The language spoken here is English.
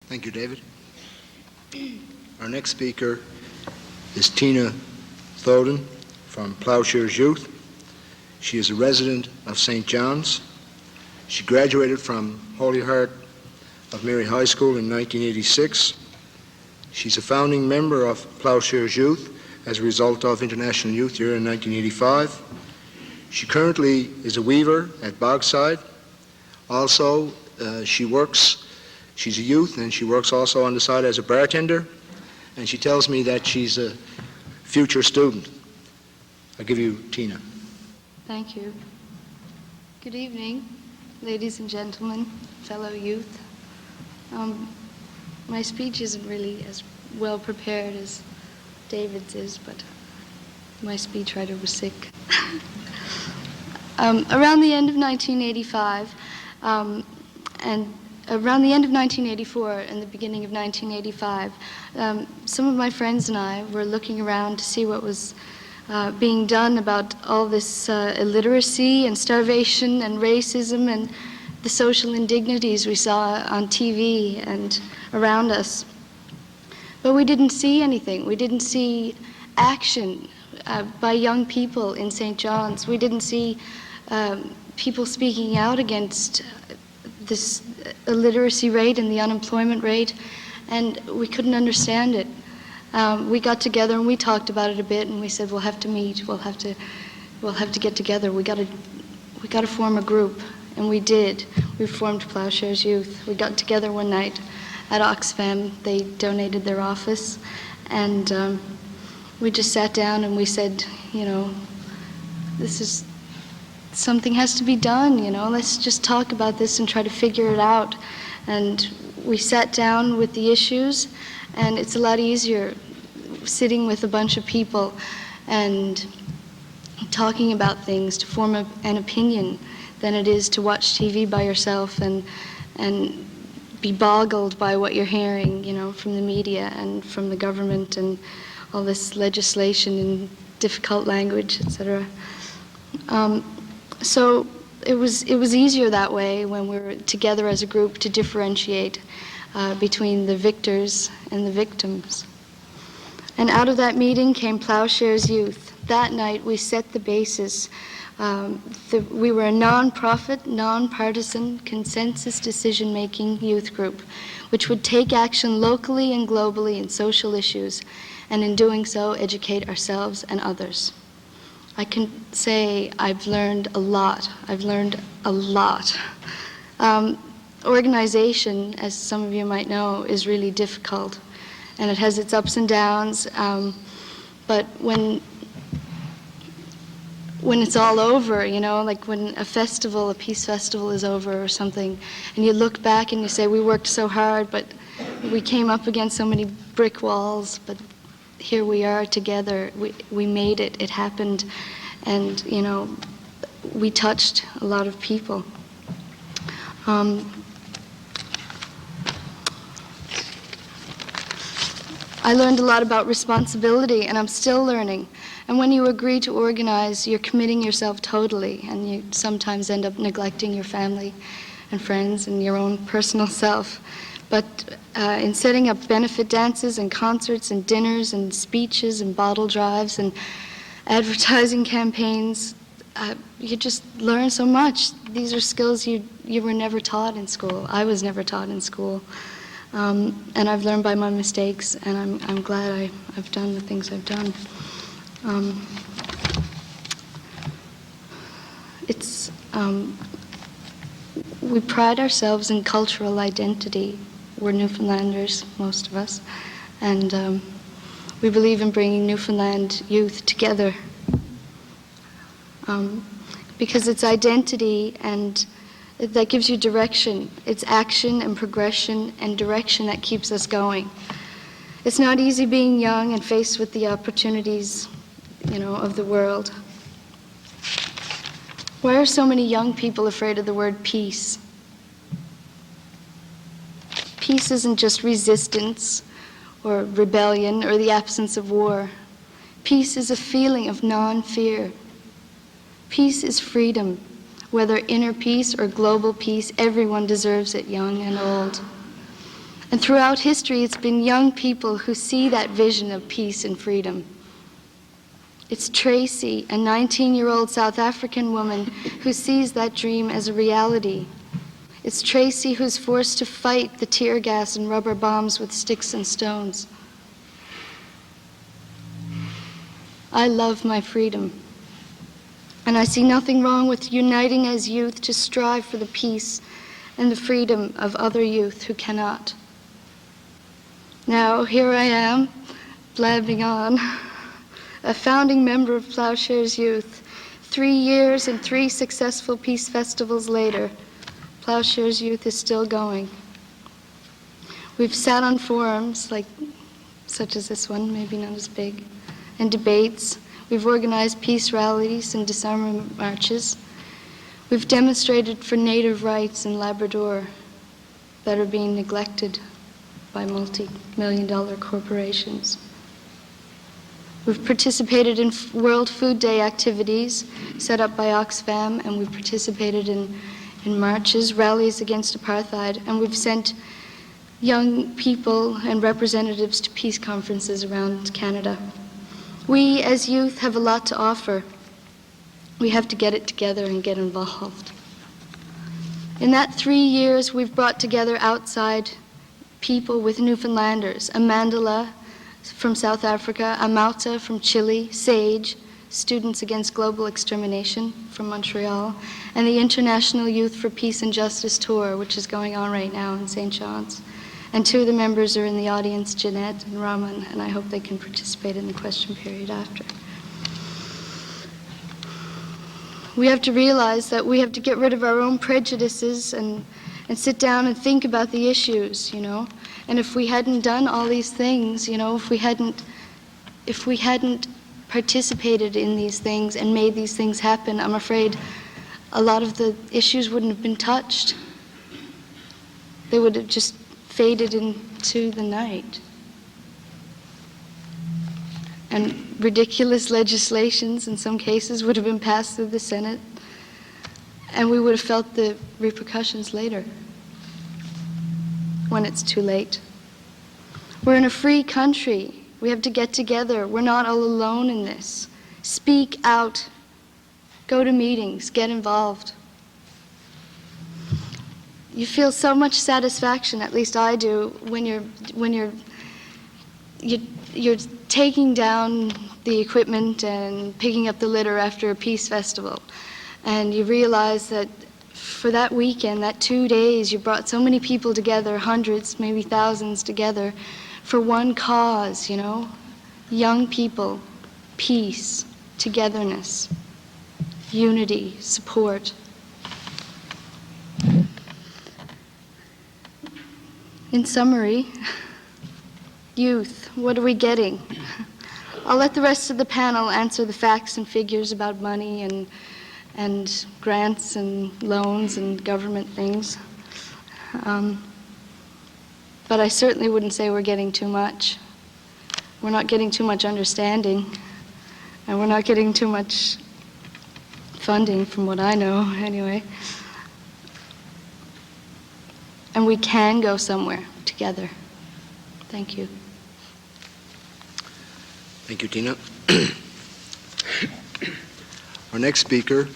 Thank you, David. Our next speaker is Tina Thoden from Plowshares Youth. She is a resident of St. John's. She graduated from Holy Heart of Mary High School in 1986. She's a founding member of Plowshares Youth as a result of International Youth Year in 1985. She currently is a weaver at Bogside. Also, she's a youth, and she works also on the side as a bartender, and she tells me that she's a future student. I'll give you Tina. Thank you. Good evening, ladies and gentlemen, fellow youth. My speech isn't really as well prepared as David's is, but my speechwriter was sick. Around the end of 1985, and around the end of 1984 and the beginning of 1985, some of my friends and I were looking around to see what was being done about all this illiteracy and starvation and racism and the social indignities we saw on TV and around us. But we didn't see anything. We didn't see action by young people in St. John's. We didn't see people speaking out against this illiteracy rate and the unemployment rate, and we couldn't understand it. We got together and we talked about it a bit, and we said we'll have to meet. We'll have to get together. We got to form a group, and we did. We formed Plowshares Youth. We got together one night at Oxfam. They donated their office, and we just sat down and we said, something has to be done, let's just talk about this and try to figure it out. And we sat down with the issues, and it's a lot easier sitting with a bunch of people and talking about things to form an opinion than it is to watch TV by yourself and be boggled by what you're hearing, from the media and from the government and all this legislation in difficult language, etc. So it was easier that way when we were together as a group to differentiate between the victors and the victims. And out of that meeting came Plowshares Youth. That night we set the basis. We were a non-profit, non-partisan, consensus decision-making youth group, which would take action locally and globally in social issues, and in doing so, educate ourselves and others. I can say I've learned a lot. Organization, as some of you might know, is really difficult, and it has its ups and downs, but when it's all over, like when a peace festival is over or something, and you look back and you say, we worked so hard, but we came up against so many brick walls, but here we are together. We made it. It happened. And, we touched a lot of people. I learned a lot about responsibility, and I'm still learning. And when you agree to organize, you're committing yourself totally, and you sometimes end up neglecting your family and friends and your own personal self. But in setting up benefit dances and concerts and dinners and speeches and bottle drives and advertising campaigns, you just learn so much. These are skills you were never taught in school. I was never taught in school. And I've learned by my mistakes, and I'm glad I've done the things I've done. We pride ourselves in cultural identity. We're Newfoundlanders, most of us, and we believe in bringing Newfoundland youth together because it's identity and that gives you direction. It's action and progression and direction that keeps us going. It's not easy being young and faced with the opportunities, of the world. Why are so many young people afraid of the word peace? Peace isn't just resistance or rebellion or the absence of war. Peace is a feeling of non-fear. Peace is freedom. Whether inner peace or global peace, everyone deserves it, young and old. And throughout history, it's been young people who see that vision of peace and freedom. It's Tracy, a 19-year-old South African woman who sees that dream as a reality. It's Tracy who's forced to fight the tear gas and rubber bombs with sticks and stones. I love my freedom. And I see nothing wrong with uniting as youth to strive for the peace and the freedom of other youth who cannot. Now, here I am, blabbing on, a founding member of Ploughshares Youth. 3 years and 3 successful peace festivals later, Ploughshares Youth is still going. We've sat on forums, such as this one, maybe not as big, and debates. We've organized peace rallies and disarmament marches. We've demonstrated for native rights in Labrador that are being neglected by multi-million-dollar corporations. We've participated in World Food Day activities set up by Oxfam, and we've participated in marches, rallies against apartheid, and we've sent young people and representatives to peace conferences around Canada. We, as youth, have a lot to offer. We have to get it together and get involved. In that 3 years, we've brought together outside people with Newfoundlanders, a Mandela from South Africa, a Mauta from Chile, SAGE, Students Against Global Extermination from Montreal, and the International Youth for Peace and Justice Tour, which is going on right now in St. John's. And 2 of the members are in the audience, Jeanette and Raman, and I hope they can participate in the question period after. We have to realize that we have to get rid of our own prejudices and sit down and think about the issues, you know. And if we hadn't done all these things, you know, if we hadn't participated in these things and made these things happen, I'm afraid a lot of the issues wouldn't have been touched. They would have just faded into the night. And ridiculous legislations in some cases would have been passed through the Senate, and we would have felt the repercussions later, when it's too late. We're in a free country. We have to get together. We're not all alone in this. Speak out. Go to meetings. Get involved. You feel so much satisfaction, at least I do, when you're taking down the equipment and picking up the litter after a peace festival, and you realize that for that weekend, that 2 days, you brought so many people together, hundreds, maybe thousands together, for one cause, you know, young people, peace, togetherness, unity, support. In summary, youth, what are we getting? I'll let the rest of the panel answer the facts and figures about money and grants and loans and government things. But I certainly wouldn't say we're getting too much. We're not getting too much understanding, and we're not getting too much funding, from what I know, anyway. And we can go somewhere together. Thank you. Thank you, Tina. Our next speaker